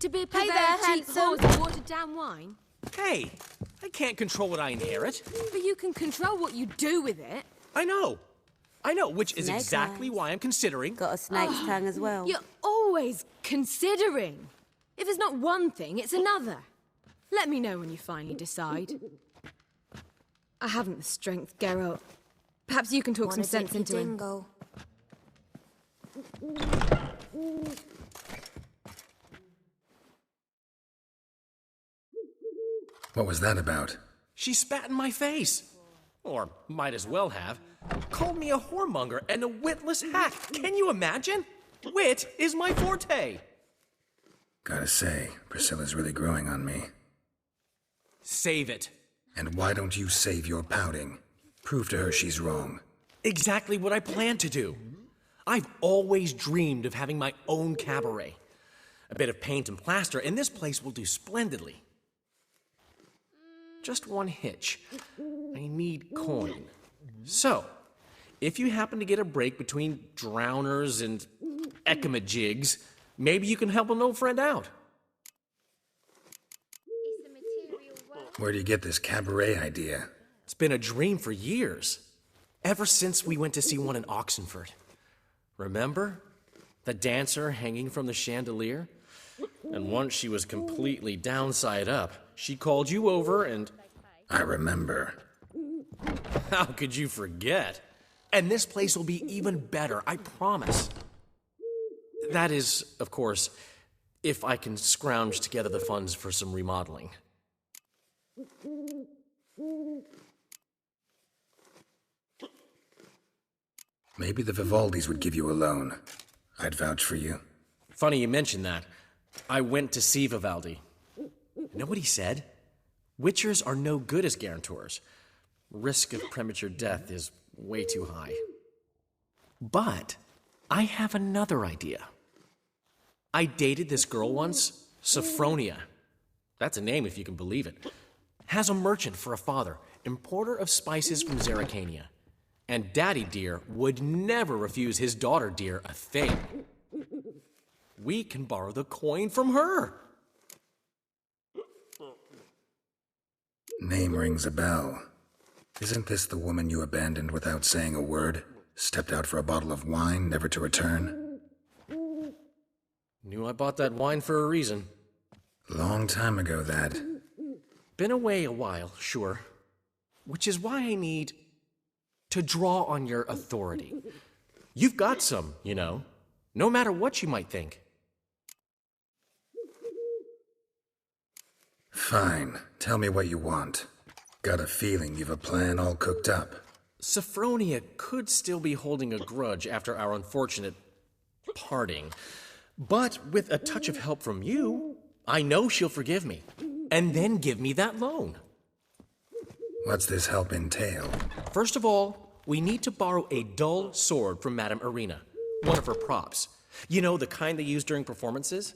to be a Hey purveyor there, of cheap handsome. whores and watered-down wine? Hey, I can't control what I inherit. But you can control what you do with it. I know, which is Snake exactly eyes. why I'm considering. Got a snake's tongue as well. You're always considering. If it's not one thing, it's another. Let me know when you finally decide. I haven't the strength, Geralt. Perhaps you can talk some sense into him. Dingle. What was that about? She spat in my face. Or might as well have. Called me a whoremonger and a witless hack. Can you imagine? Wit is my forte. Gotta say, Priscilla's really growing on me. Save it. And why don't you save your pouting? Prove to her she's wrong. Exactly what I plan to do. I've always dreamed of having my own cabaret. A bit of paint and plaster, and this place will do splendidly. Just one hitch. I need coin. So, if you happen to get a break between drowners and ecamajigs, maybe you can help an old friend out. Where do you get this cabaret idea? It's been a dream for years. Ever since we went to see one in Oxenford. Remember? The dancer hanging from the chandelier? And once she was completely downside up, she called you over and... I remember. How could you forget? And this place will be even better, I promise. That is, of course, if I can scrounge together the funds for some remodeling. Maybe the Vivaldis would give you a loan. I'd vouch for you. Funny you mention that. I went to see Vivaldi. Know what he said? Witchers are no good as guarantors. Risk of premature death is way too high. But I have another idea. I dated this girl once, Sophronia. That's a name if you can believe it. Has a merchant for a father, importer of spices from Zerrikania. And Daddy Dear would never refuse his daughter Dear a thing. We can borrow the coin from her. Name rings a bell. Isn't this the woman you abandoned without saying a word? Stepped out for a bottle of wine, never to return? Knew I bought that wine for a reason. Long time ago, that. Been away a while, sure. Which is why I need to draw on your authority. You've got some, you know, no matter what you might think. Fine. Tell me what you want. Got a feeling you've a plan all cooked up. Sophronia could still be holding a grudge after our unfortunate parting. But with a touch of help from you, I know she'll forgive me. And then give me that loan. What's this help entail? First of all, we need to borrow a dull sword from Madame Irina, one of her props. You know, the kind they use during performances?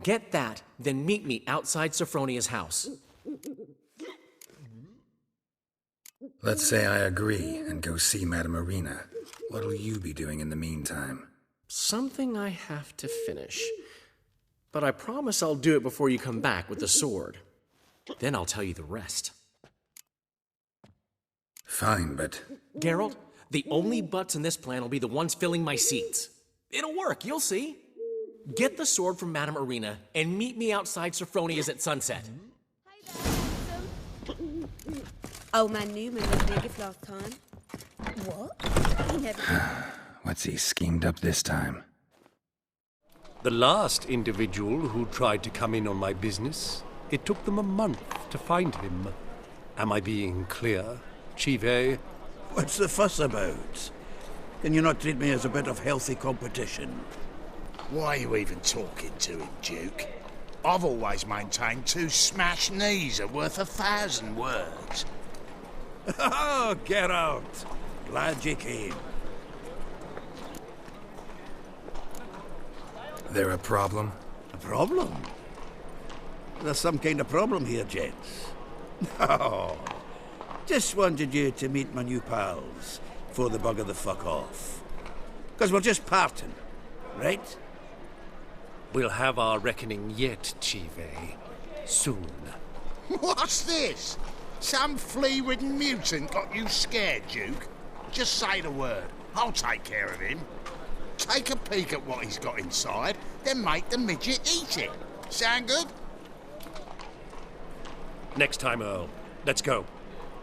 Get that, then meet me outside Sophronia's house. Let's say I agree and go see Madame Irina. What'll you be doing in the meantime? Something I have to finish. But I promise I'll do it before you come back with the sword. Then I'll tell you the rest. Fine, but... Geralt, the only butts in this plan will be the ones filling my seats. It'll work, you'll see. Get the sword from Madame Irina and meet me outside Sophronia's at sunset. Old man Newman was the gift last time. What? He never did. What's he schemed up this time? The last individual who tried to come in on my business, it took them a month to find him. Am I being clear, Chive? What's the fuss about? Can you not treat me as a bit of healthy competition? Why are you even talking to him, Duke? I've always maintained 2 smashed knees are worth 1,000 words. Oh, get out! Glad you came. There a problem? A problem? There's some kind of problem here, gents. No. Just wanted you to meet my new pals before they bugger the fuck off. Because we're just parting, right? We'll have our reckoning yet, Chive. Soon. What's this? Some flea-ridden mutant got you scared, Duke? Just say the word. I'll take care of him. Take a peek at what he's got inside, then make the midget eat it. Sound good? Next time, Earl. Let's go.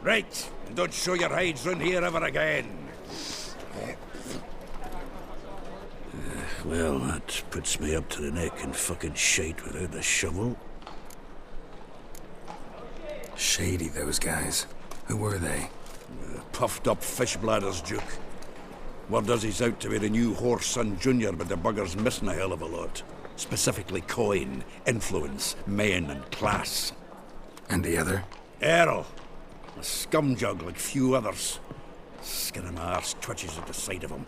Right, and don't show your hides round here ever again. Well, that puts me up to the neck in fucking shite without a shovel. Shady, those guys. Who were they? Puffed up fish bladders, Duke. Word does he's out to be the new Horse Son Jr., but the bugger's missing a hell of a lot. Specifically coin, influence, men, and class. And the other? Errol. A scumjug like few others. Skin of my arse twitches at the sight of him.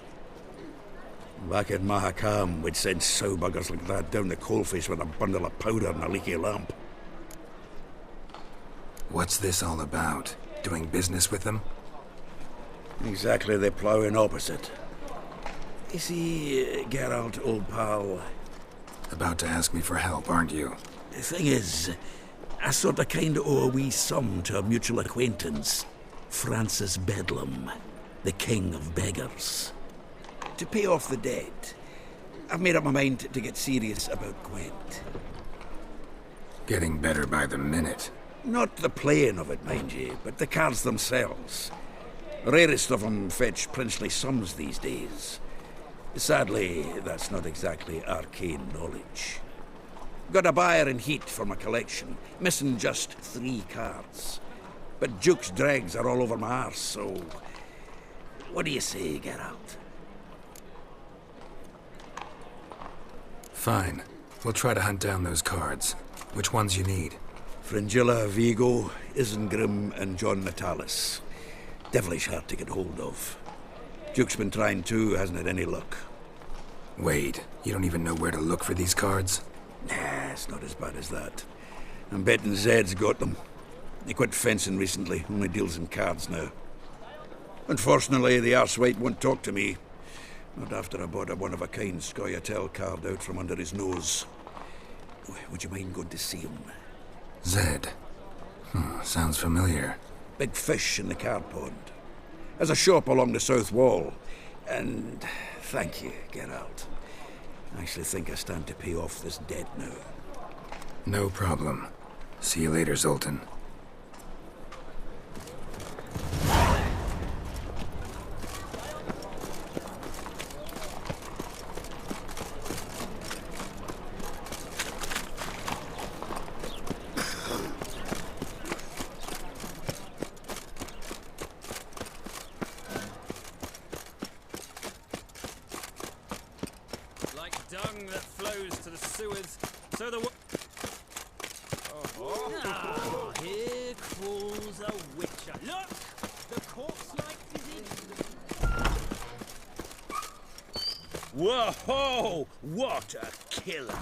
Back in Mahakam, we'd send sow buggers like that down the coalface with a bundle of powder and a leaky lamp. What's this all about? Doing business with them? Exactly the ploughing opposite. You see, Geralt, old pal, About to ask me for help, aren't you? the thing is, I sort of kinda owe a wee sum to a mutual acquaintance, Francis Bedlam, the king of beggars. To pay off the debt, I've made up my mind to get serious about Gwent. Getting better by the minute. Not the playing of it, mind ye, but the cards themselves. Rarest of them fetch princely sums these days. Sadly, that's not exactly arcane knowledge. Got a buyer in heat for my collection, missing just 3 cards. But Duke's dregs are all over my arse, so... What do you say, Geralt? Fine. We'll try to hunt down those cards. Which ones you need? Fringilla, Vigo, Isengrim, and John Natalis. Devilish hard to get hold of. Duke's been trying too, hasn't had any luck. Wait, you don't even know where to look for these cards? Nah, it's not as bad as that. I'm betting Zed's got them. He quit fencing recently, only deals in cards now. Unfortunately, the arsewite won't talk to me. Not after I bought a one-of-a-kind Scoia'tael card out from under his nose. Would you mind going to see him? Zed. Sounds familiar. Big fish in the card pond. Has a shop along the south wall. And thank you, Geralt. I actually think I stand to pay off this debt now. No problem. See you later, Zoltan. Dung that flows to the sewers, so the here crawls a witcher. Look! The corpse light is in. Whoa! What a killer!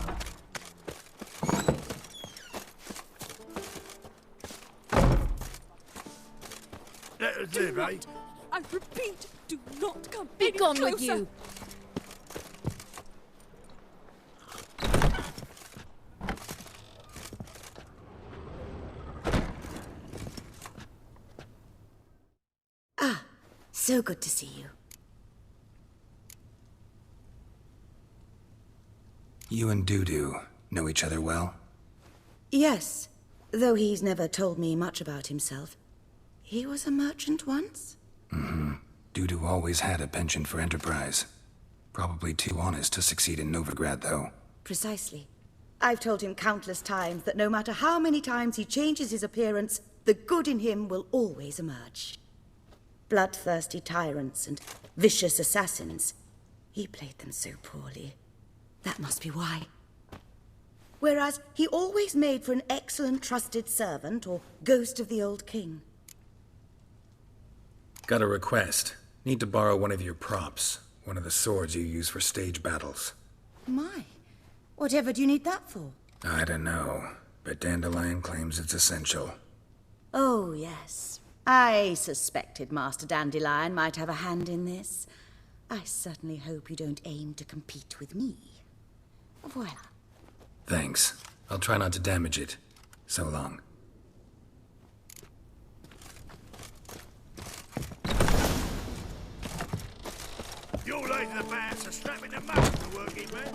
That's it, right? I repeat, do not come Be any gone with closer. you. So good to see you. You and Dudu know each other well? Yes, though he's never told me much about himself. He was a merchant once? Dudu always had a penchant for enterprise. Probably too honest to succeed in Novigrad, though. Precisely. I've told him countless times that no matter how many times he changes his appearance, the good in him will always emerge. Bloodthirsty tyrants and vicious assassins. He played them so poorly. That must be why. Whereas he always made for an excellent trusted servant or ghost of the old king. Got a request. Need to borrow one of your props. One of the swords you use for stage battles. My, whatever do you need that for? I don't know, but Dandelion claims it's essential. Oh, yes. I suspected Master Dandelion might have a hand in this. I certainly hope you don't aim to compete with me. Voila. Thanks. I'll try not to damage it. So long. You lazy the bass are strapping the mouth to working, man.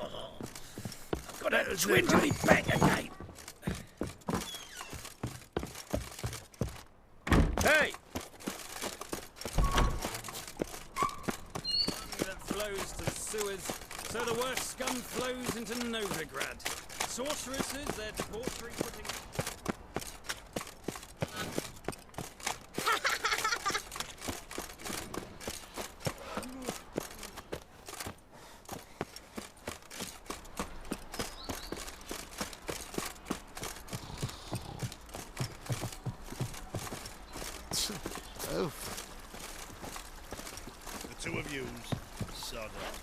Oh, I've got a twinge in me back again. Hey! That flows to sewers, so the worst scum flows into Novigrad. Sorceresses, their debauchery putting... Oh. The two of yous, sod off.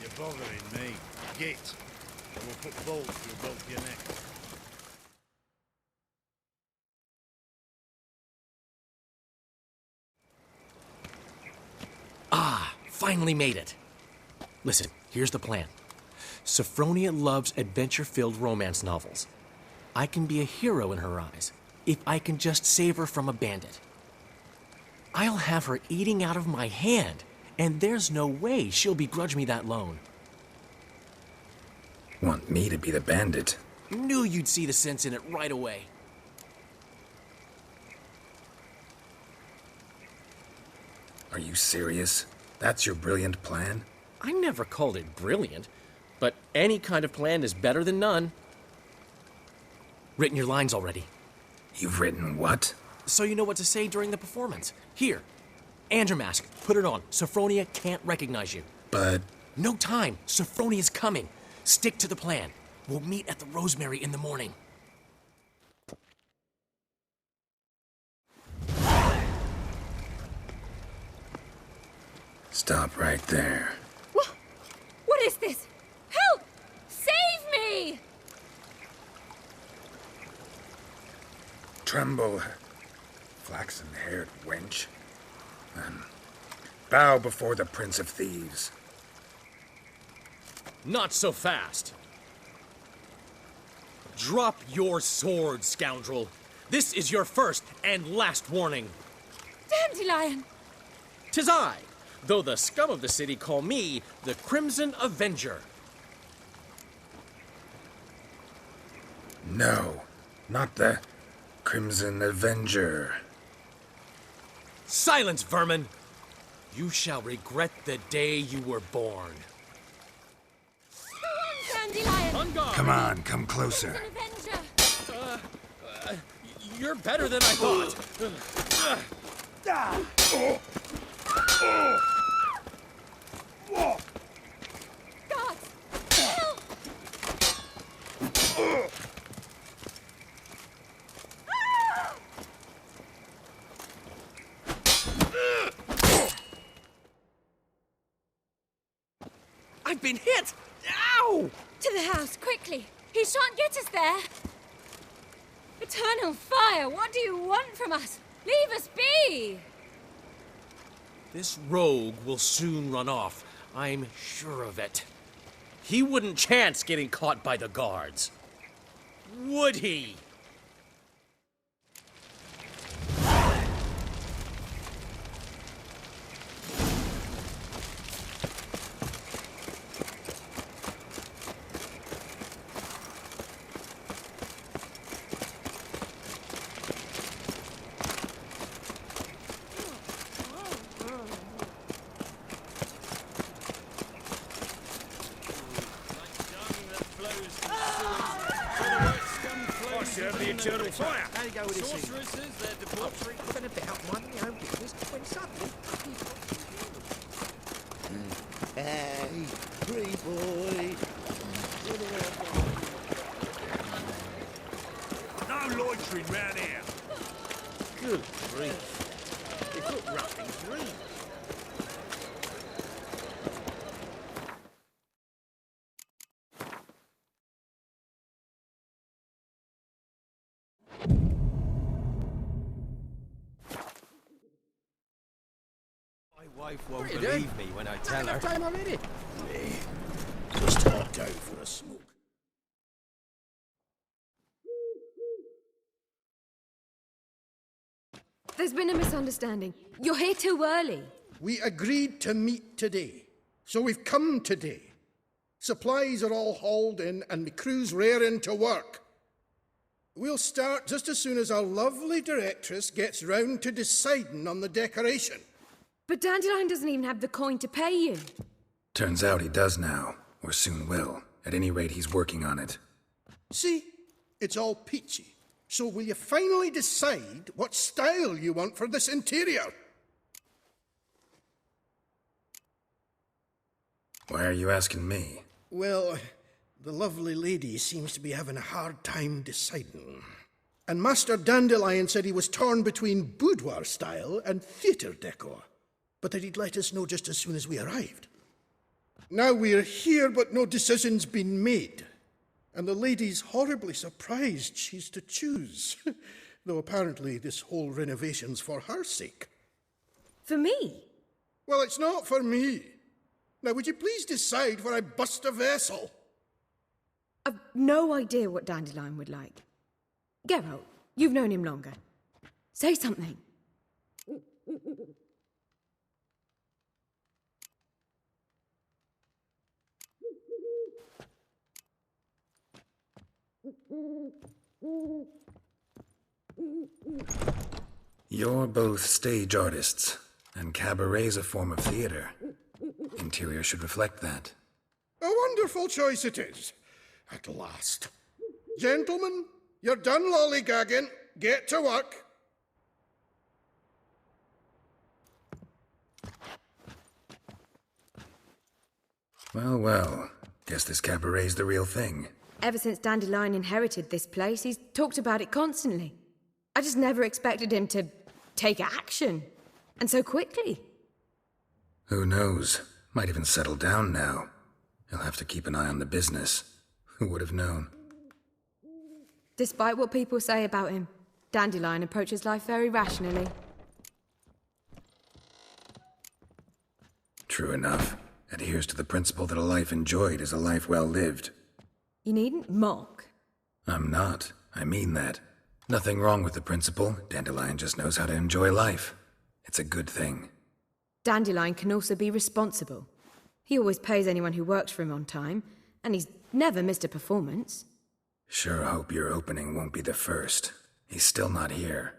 You're bothering me. Git. I will put bolts through both your neck. Ah, finally made it. Listen, here's the plan. Sophronia loves adventure-filled romance novels. I can be a hero in her eyes if I can just save her from a bandit. I'll have her eating out of my hand, and there's no way she'll begrudge me that loan. Want me to be the bandit? Knew you'd see the sense in it right away. Are you serious? That's your brilliant plan? I never called it brilliant, but any kind of plan is better than none. Written your lines already, You've written what? so you know what to say during the performance. Here, and your mask. Put it on. Sophronia can't recognize you. But No time. Sophronia's coming. Stick to the plan. We'll meet at the Rosemary in the morning. stop right there. What is this? Help! Save me! Tremble, flaxen-haired wench. Bow before the Prince of Thieves. Not so fast. Drop your sword, scoundrel. This is your first and last warning. Dandelion! 'Tis I, though the scum of the city call me the Crimson Avenger. No, not the Crimson Avenger. Silence, vermin! You shall regret the day you were born. Go on, Dandelion! On guard! Come on, come closer. An avenger! You're better than I thought. Guards! Help! I've been hit! Ow! To the house, quickly! He shan't get us there! Eternal fire, what do you want from us? Leave us be! This rogue will soon run off. I'm sure of it. He wouldn't chance getting caught by the guards. Would he? The eternal fire. How do you go with this thing? Sorceresses, their debauchery... I've been about minding my own business when suddenly... Hey, pretty boy. No loitering round here. Good grief. They look rough and green. Wife won't believe me when I tell her. Time already? Just thought I'd go for a smoke. There's been a misunderstanding. You're here too early. We agreed to meet today, so we've come today. Supplies are all hauled in and the crew's raring to work. We'll start just as soon as our lovely directress gets round to deciding on the decoration. But Dandelion doesn't even have the coin to pay you. Turns out he does now, or soon will. At any rate, he's working on it. See? It's all peachy. So will you finally decide what style you want for this interior? Why are you asking me? Well, the lovely lady seems to be having a hard time deciding. And Master Dandelion said he was torn between boudoir style and theatre decor, but that he'd let us know just as soon as we arrived. Now we're here, but no decision's been made. And the lady's horribly surprised she's to choose. Though apparently this whole renovation's for her sake. For me? Well, it's not for me. Now, would you please decide before I bust a vessel? I've no idea what Dandelion would like. Geralt, you've known him longer. Say something. You're both stage artists, and cabaret's a form of theater. Interior should reflect that. A wonderful choice it is. At last. Gentlemen, you're done lollygagging. Get to work. Well, well. Guess this cabaret's the real thing. Ever since Dandelion inherited this place, he's talked about it constantly. I just never expected him to take action. And so quickly. Who knows? Might even settle down now. He'll have to keep an eye on the business. Who would have known? Despite what people say about him, Dandelion approaches life very rationally. True enough. Adheres to the principle that a life enjoyed is a life well lived. You needn't mock. I'm not. I mean that. Nothing wrong with the principle. Dandelion just knows how to enjoy life. It's a good thing. Dandelion can also be responsible. He always pays anyone who works for him on time, and he's never missed a performance. Sure hope your opening won't be the first. He's still not here.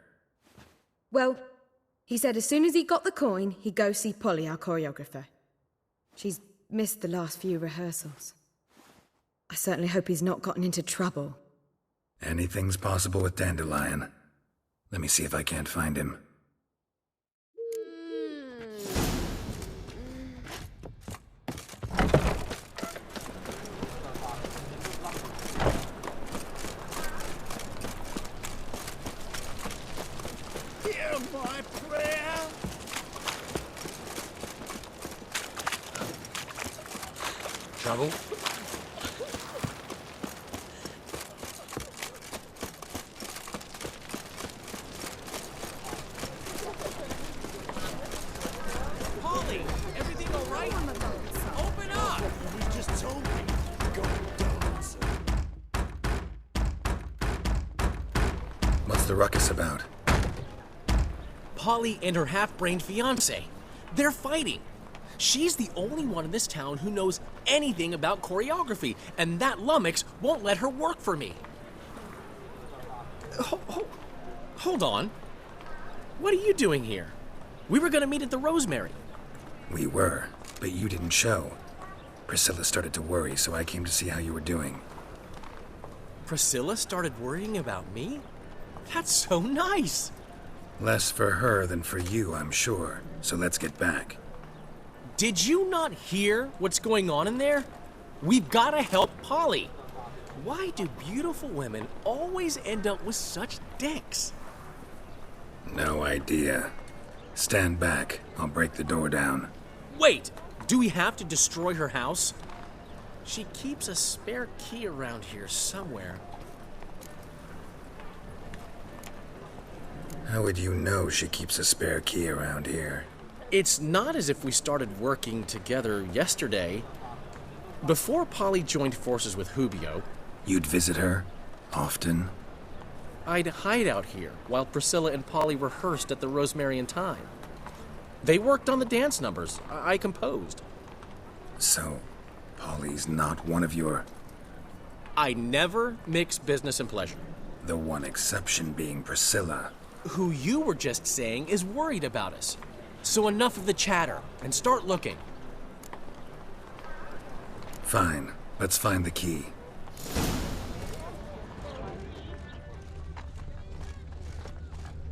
Well, he said as soon as he got the coin, he'd go see Polly, our choreographer. She's missed the last few rehearsals. I certainly hope he's not gotten into trouble. Anything's possible with Dandelion. Let me see if I can't find him. Hear my prayer. Trouble? Polly, everything all right? Open up! You just told me to go and dance. What's the ruckus about? Polly and her half-brained fiancé. They're fighting. She's the only one in this town who knows anything about choreography, and that lummox won't let her work for me. Hold on. What are you doing here? We were gonna meet at the Rosemary. We were, but you didn't show. Priscilla started to worry, so I came to see how you were doing. Priscilla started worrying about me? That's so nice! Less for her than for you, I'm sure. So let's get back. Did you not hear what's going on in there? We've gotta help Polly. Why do beautiful women always end up with such dicks? No idea. Stand back. I'll break the door down. Wait! Do we have to destroy her house? She keeps a spare key around here somewhere. How would you know she keeps a spare key around here? It's not as if we started working together yesterday. Before Polly joined forces with Hubio, You'd visit her? Often? I'd hide out here while Priscilla and Polly rehearsed at the Rosemary and Thyme. They worked on the dance numbers. I composed. So, Polly's not one of your... I never mix business and pleasure. The one exception being Priscilla. Who you were just saying is worried about us. So enough of the chatter, and start looking. Fine. Let's find the key.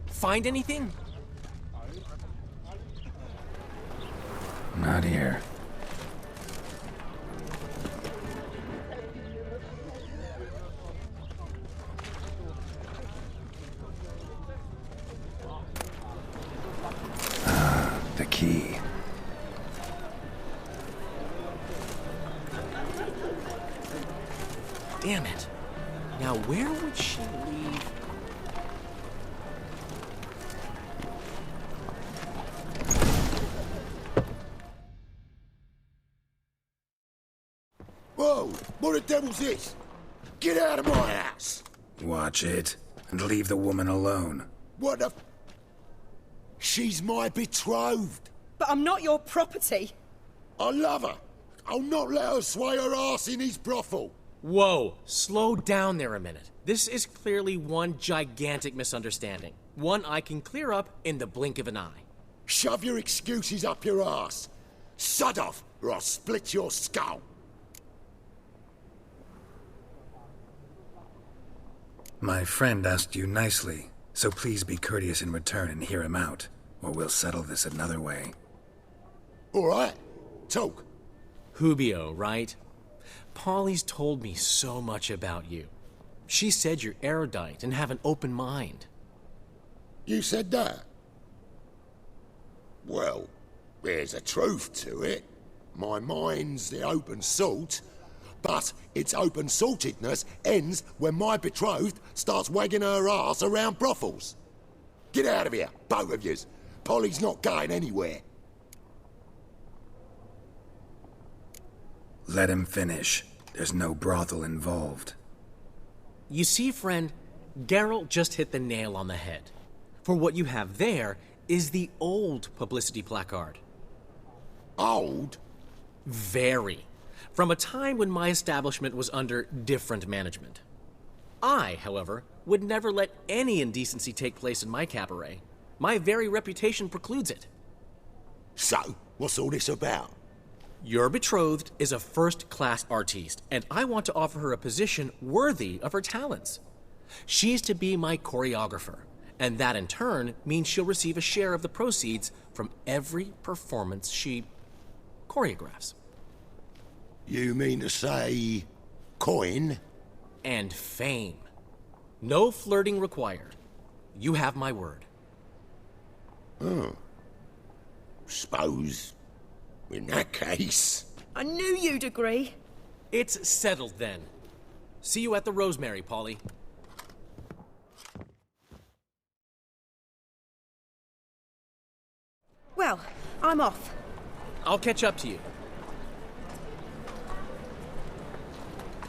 Find anything? Not here. The key. Damn it. Now where would she leave? Whoa! What the devil's this? Get out of my house! Watch it, and leave the woman alone. What the f... She's my betrothed. But I'm not your property. I love her. I'll not let her sway her ass in his brothel. Whoa, slow down there a minute. This is clearly one gigantic misunderstanding. One I can clear up in the blink of an eye. Shove your excuses up your ass. Sod off, or I'll split your skull. My friend asked you nicely, so please be courteous in return and hear him out, or we'll settle this another way. All right, talk. Hubio, right? Polly's told me so much about you. She said you're erudite and have an open mind. You said that? Well, there's a truth to it. My mind's the open salt, but its open-saltedness ends when my betrothed starts wagging her ass around brothels. Get out of here, both of yous. Polly's not going anywhere. Let him finish. There's no brothel involved. You see, friend, Geralt just hit the nail on the head. For what you have there is the old publicity placard. Old? Very. From a time when my establishment was under different management. I, however, would never let any indecency take place in my cabaret. My very reputation precludes it. So, what's all this about? Your betrothed is a first-class artiste, and I want to offer her a position worthy of her talents. She's to be my choreographer, and that in turn means she'll receive a share of the proceeds from every performance she choreographs. You mean to say... coin? And fame. No flirting required. You have my word. Oh. Suppose... in that case... I knew you'd agree. It's settled then. See you at the Rosemary, Polly. Well, I'm off. I'll catch up to you.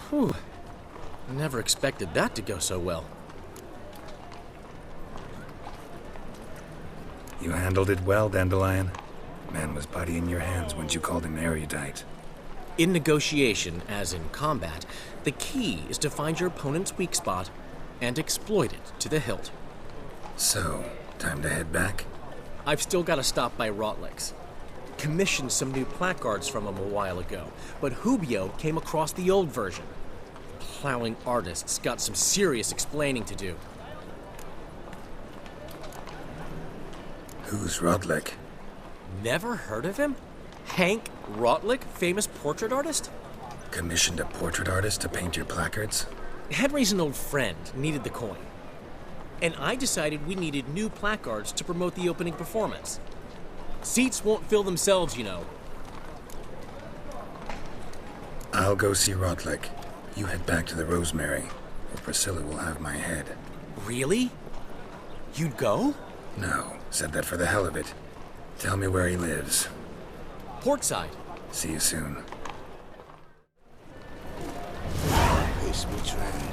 Whew. Never expected that to go so well. You handled it well, Dandelion. Man was putty in your hands once you called him erudite. In negotiation, as in combat, the key is to find your opponent's weak spot and exploit it to the hilt. So, time to head back? I've still got to stop by Rotlick's. Commissioned some new placards from him a while ago, but Hubio came across the old version. Plowing artists got some serious explaining to do. Who's Rotlick? Never heard of him? Hank Rotlick, famous portrait artist? Commissioned a portrait artist to paint your placards? Henry's an old friend, needed the coin. And I decided we needed new placards to promote the opening performance. Seats won't fill themselves, you know. I'll go see Rotlick. You head back to the Rosemary, or Priscilla will have my head. Really? You'd go? No, said that for the hell of it. Tell me where he lives. Portside. See you soon. Piss me train.